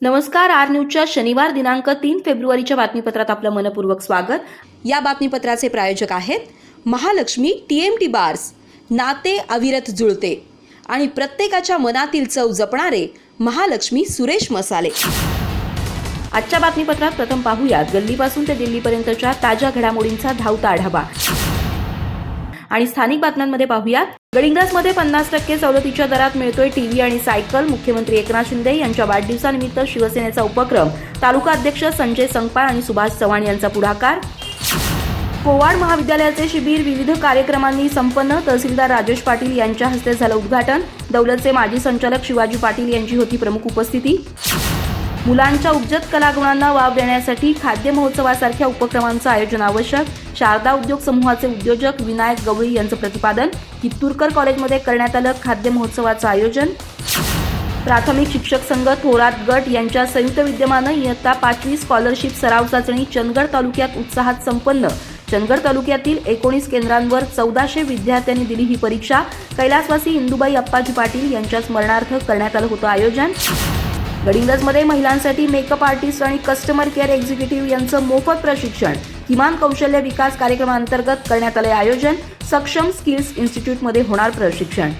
नमस्कार. आर न्यूजच्या शनिवार दिनांक 3 फेब्रुवारीच्या बातमीपत्रात आपलं मनपूर्वक स्वागत. या बातमीपत्राचे प्रायोजक आहेत महालक्ष्मी TMT बार्स. नाते अविरत जुळते आणि प्रत्येकाच्या मनातील चव जपणारे महालक्ष्मी सुरेश मसाले. आजच्या बातमीपत्रात प्रथम पाहूयात गल्लीपासून ते दिल्लीपर्यंतच्या ताज्या घडामोडींचा धावता आढावा. आणि स्थानिक बातम्यांमध्ये पाहूयात गडिंग्लजमध्ये 50% सवलतीच्या दरात मिळतोय टीव्ही आणि सायकल. मुख्यमंत्री एकनाथ शिंदे यांच्या वाढदिवसानिमित्त शिवसेनेचा उपक्रम. तालुका अध्यक्ष संजय संकपाळ आणि सुभाष चव्हाण यांचा पुढाकार. कोवाड महाविद्यालयाचे शिबिर विविध कार्यक्रमांनी संपन्न. तहसीलदार राजेश पाटील यांच्या हस्ते झालं उद्घाटन. दौलतचे माजी संचालक शिवाजी पाटील यांची होती प्रमुख उपस्थिती. मुलांच्या उपजत कलागुणांना वाव देण्यासाठी खाद्य महोत्सवासारख्या उपक्रमांचं आयोजन आवश्यक. शारदा उद्योग समूहाचे उद्योजक विनायक गवळी यांचं प्रतिपादन. कित्तूरकर कॉलेजमध्ये करण्यात आलं खाद्य महोत्सवाचं आयोजन. प्राथमिक शिक्षक संघ थोरात गट यांच्या संयुक्त विद्यमानं इयत्ता 5वी स्कॉलरशिप सराव चाचणी चंदगड तालुक्यात उत्साहात संपन्न. चंदगड तालुक्यातील 19 केंद्रांवर 1400 विद्यार्थ्यांनी दिली ही परीक्षा. कैलासवासी इंदुबाई अप्पाजी पाटील यांच्या स्मरणार्थ करण्यात आलं होतं आयोजन. गडिंग्लजमध्ये महिलांसाठी मेकअप आर्टिस्ट आणि कस्टमर केअर एक्झिक्युटिव्ह यांचं मोफत प्रशिक्षण. किमान कौशल्य विकास कार्यक्रमांतर्गत करण्यात आले आयोजन. सक्षम स्किल्स इन्स्टिट्यूटमध्ये होणार प्रशिक्षण.